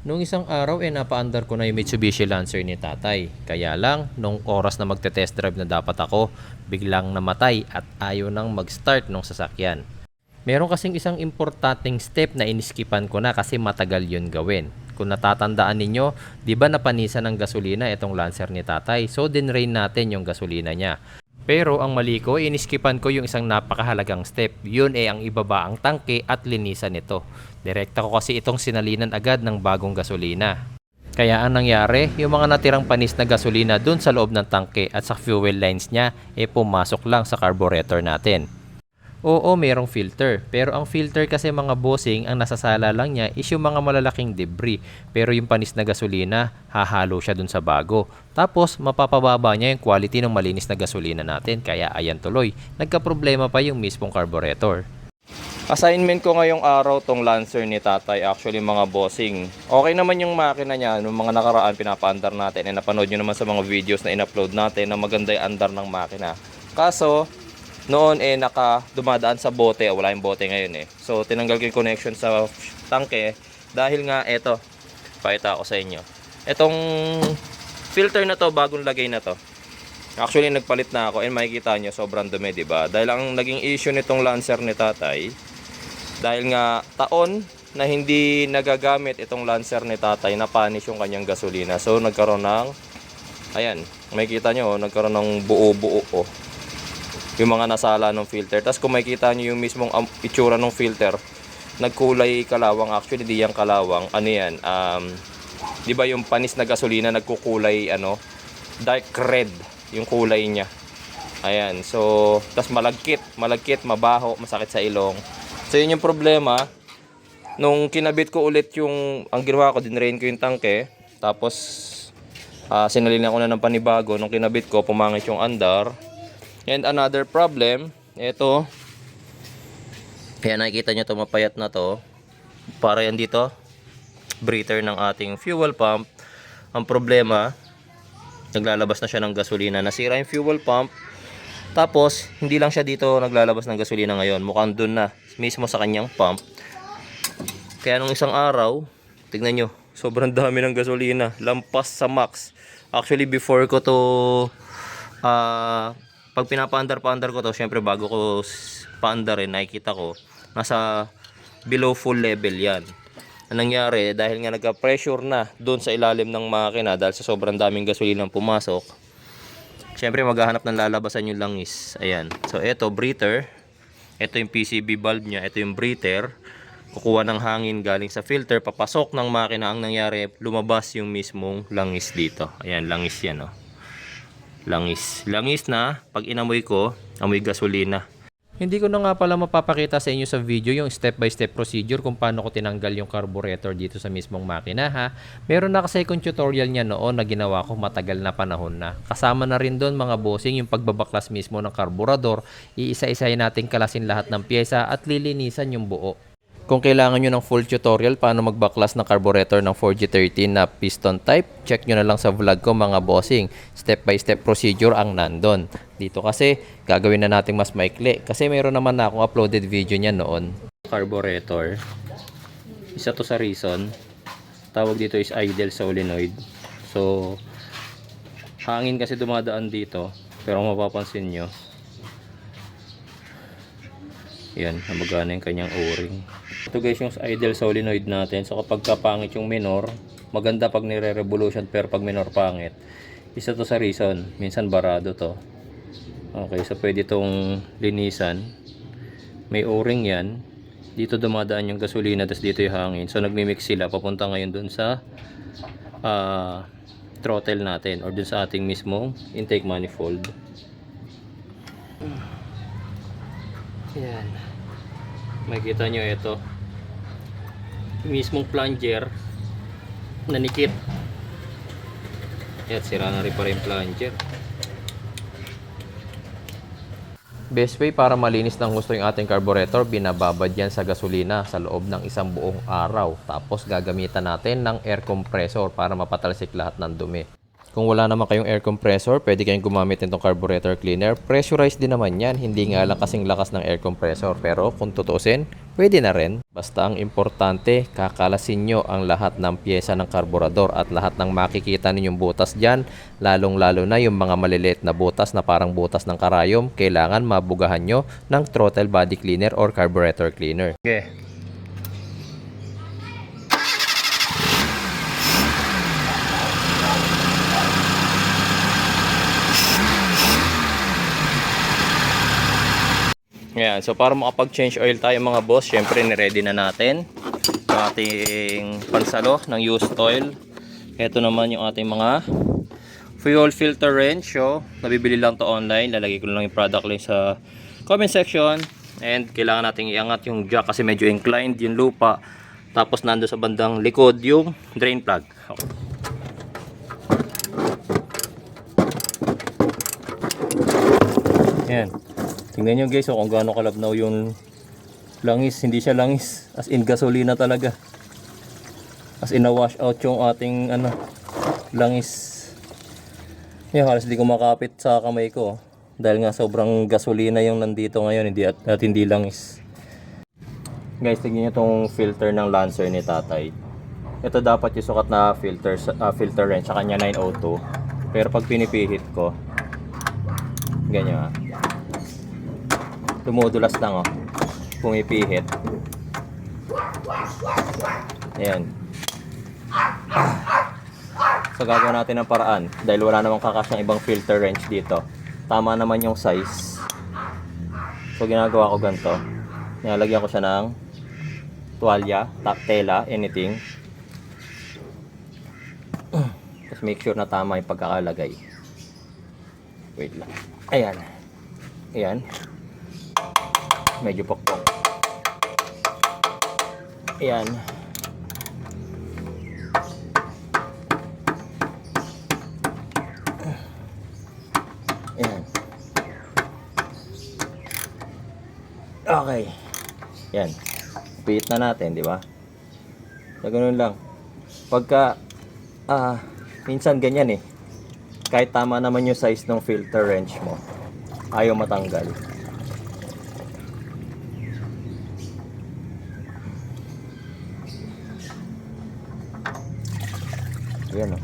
Nung isang araw napaandar ko na yung Mitsubishi Lancer ni tatay. Kaya lang, nung oras na magte-test drive na dapat ako, biglang namatay at ayaw nang mag-start nung sasakyan. Meron kasing isang importanteng step na iniskipan ko na kasi matagal yun gawin. Kung natatandaan ninyo, di ba napanisan ng gasolina itong Lancer ni tatay? So dinrain natin yung gasolina niya. Pero ang mali ko, iniskipan ko yung isang napakahalagang step. Yun ang ibaba ang tangke at linisan nito. Direkta ko kasi itong sinalinan agad ng bagong gasolina. Kaya ang nangyari, yung mga natirang panis na gasolina dun sa loob ng tangke at sa fuel lines niya, pumasok lang sa carburetor natin. Oo, mayroong filter. Pero ang filter kasi mga bossing, ang nasasala lang niya is yung mga malalaking debris. Pero yung panis na gasolina, hahalo siya dun sa bago. Tapos, mapapababa niya yung quality ng malinis na gasolina natin. Kaya ayan tuloy, nagka-problema pa yung mismong carburetor. Assignment ko ngayong araw tong Lancer ni tatay, actually mga bossing. Okay naman yung makina niya, nung mga nakaraan pinapaandar natin. Napanood nyo naman sa mga videos na in-upload natin na maganda yung andar ng makina. Kaso, noon dumadaan sa bote, wala yung bote ngayon So tinanggal ko yung connection sa tangke dahil nga pakita ko sa inyo. Itong filter na to, bagong lagay na to. Actually nagpalit na ako and makikita nyo sobrang dumi, di ba? Dahil ang naging issue nitong Lancer ni tatay, dahil nga taon na hindi nagagamit itong Lancer ni tatay, napanis yung kanyang gasolina. So nagkaroon ng, ayan, makikita nyo, nagkaroon ng buo-buo yung mga nasala ng filter. Tapos kung makikita nyo yung mismong itsura ng filter, nagkulay kalawang. Actually di yung kalawang, ano yan, di ba yung panis na gasolina nagkukulay dark red yung kulay niya. Ayan, so tas malagkit, mabaho, masakit sa ilong. So yun yung problema. Nung kinabit ko ulit ang ginawa ko, dinrain ko yung tangke, tapos sinalinan ko na ng panibago. Nung kinabit ko, pumangit yung andar. And another problem, ito, kaya nakikita nyo ito, mapayat na to, para yan dito, breather ng ating fuel pump. Ang problema, naglalabas na siya ng gasolina, nasira yung fuel pump. Tapos hindi lang siya dito naglalabas ng gasolina ngayon, mukhang dun na mismo sa kanyang pump. Kaya nung isang araw, tignan nyo, sobrang dami ng gasolina, lampas sa max. Actually before ko to pag pinapaandar ko to, syempre bago ko paandarin, nakikita ko nasa below full level yan. Ang nangyari, dahil nga nagka-pressure na doon sa ilalim ng makina dahil sa sobrang daming gasolina pumasok, syempre maghahanap ng lalabasan yung langis. Ayan, so ito breather, ito yung PCB bulb nya, ito yung breather. Kukuha ng hangin galing sa filter, papasok ng makina. Ang nangyari, lumabas yung mismong langis dito. Ayan, langis yan, oh. Langis na pag inamoy ko, amoy gasolina. Hindi ko na nga pala mapapakita sa inyo sa video yung step by step procedure kung paano ko tinanggal yung carburetor dito sa mismong makina ha. Meron na kasi kung tutorial niya noon na ginawa ko matagal na panahon na. Kasama na rin doon mga bossing yung pagbabaklas mismo ng carburetor. Iisa-isahin natin kalasin lahat ng pyesa at lilinisan yung buo. Kung kailangan nyo ng full tutorial paano magbaklas ng carburetor ng 4G13 na piston type, check nyo na lang sa vlog ko mga bossing. Step by step procedure ang nandun. Dito kasi gagawin na natin mas maikli kasi meron naman na akong uploaded video niya noon. Carburetor, isa to sa reason, tawag dito is idle solenoid. So hangin kasi dumadaan dito, pero kung mapapansin nyo, yan, namagana yung kanyang o-ring. Ito guys yung idle solenoid natin. So kapag kapangit yung minor, maganda pag nire-revolution, pero pag minor pangit. Isa to sa reason. Minsan barado to. Okay, so pwede itong linisan. May o-ring yan. Dito dumadaan yung gasolina, tapos dito yung hangin. So nagmimix sila. Papunta ngayon dun sa throttle natin or dun sa ating mismong intake manifold. Yan. Makikita nyo ito. Mismong plunger nanikip. Yan, sira na rin pa rin plunger. Best way para malinis ng gusto yung ating carburetor, binababad yan sa gasolina sa loob ng isang buong araw. Tapos gagamitan natin ng air compressor para mapatalsik lahat ng dumi. Kung wala naman kayong air compressor, pwede kayong gumamit nitong carburetor cleaner. Pressurized din naman yan, hindi nga lang kasing lakas ng air compressor. Pero kung tutuusin, pwede na rin. Basta ang importante, kakalasin nyo ang lahat ng pyesa ng karburador at lahat ng makikita ninyong butas dyan, lalong-lalo na yung mga maliliit na butas na parang butas ng karayom, kailangan mabugahan nyo ng throttle body cleaner or carburetor cleaner. Okay. Ayan, so para makapag-change oil tayo mga boss, syempre ni-ready na natin yung ating pansalo ng used oil. Ito naman yung ating mga fuel filter wrench. So, nabibili lang to online. Lalagay ko lang yung product link sa comment section. And kailangan nating iangat yung jack kasi medyo inclined yung lupa. Tapos nando sa bandang likod yung drain plug. Okay. Ayan. Tingnan nyo guys, kung gaano kalabnaw yung langis. Hindi siya langis, as in gasolina talaga. As in na wash out yung ating langis. Yan, halos di ko makapit sa kamay ko. Dahil nga sobrang gasolina yung nandito ngayon, hindi langis. Guys, tingnan nyo itong filter ng Lancer ni tatay. Ito dapat yung sukat na filter wrench sa kanya 902. Pero pag pinipihit ko, ganyan dumudulas lang pumipihit. Ayan. So gagawin natin ng paraan dahil wala namang kakasyang ibang filter wrench dito. Tama naman yung size. So ginagawa ko ganito. Nilalagyan ko siya ng tuwalya, tela, anything. Just make sure na tama yung pagkakalagay. Wait lang. Ayan. Ayan. Medyo pokpok. Ayan. Ayan. Okay. Ayan. Pihit na natin, di ba? So, ganun lang. Pagka minsan ganyan kahit tama naman yung size ng filter wrench mo, ayaw matanggal. Ayan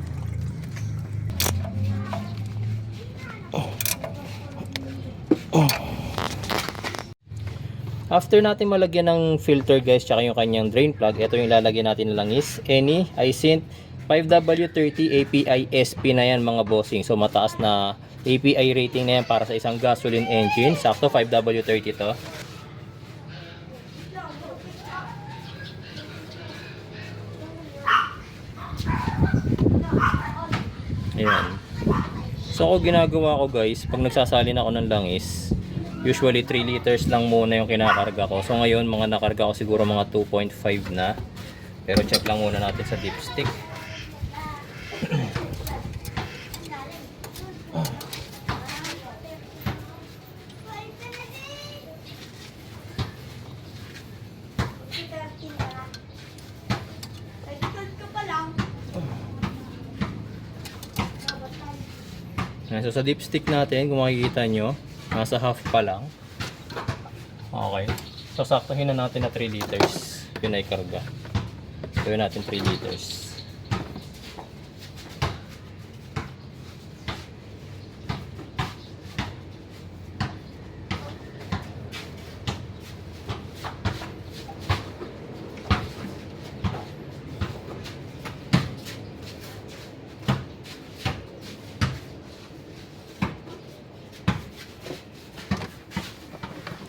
After natin malagyan ng filter guys, tsaka yung kanyang drain plug, ito yung lalagyan natin ng langis. Eni iSynth 5W30 API SP na yan mga bossing. So mataas na API rating na yan para sa isang gasoline engine. Sakto 5W30 to. Ayan. So ako ginagawa ko guys, pag nagsasalin ako ng langis, usually 3 liters lang muna yung kinakarga ko. So ngayon mga nakarga ko siguro mga 2.5 na. Pero check lang muna natin sa dipstick. So sa dipstick natin, kung makikita nyo, nasa half pa lang. Okay. So saktuhin na natin na 3 liters. Yun ay karga. Gawin natin 3 liters.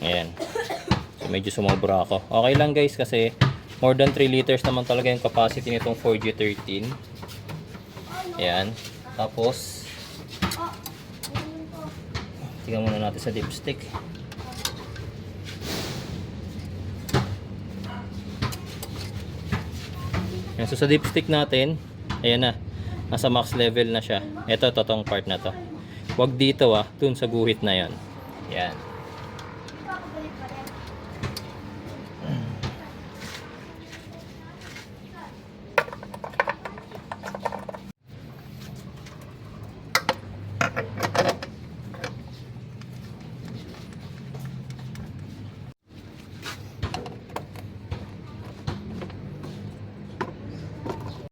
Ayan. So, medyo sumobra ako. Okay lang guys kasi more than 3 liters naman talaga yung capacity nitong 4G13. Ayan. Tapos tingnan muna natin sa dipstick. Ayan. So sa dipstick natin, ayan na. Nasa max level na siya. Ito, totong part na to. Huwag dito dun sa guhit na yan. Ayan.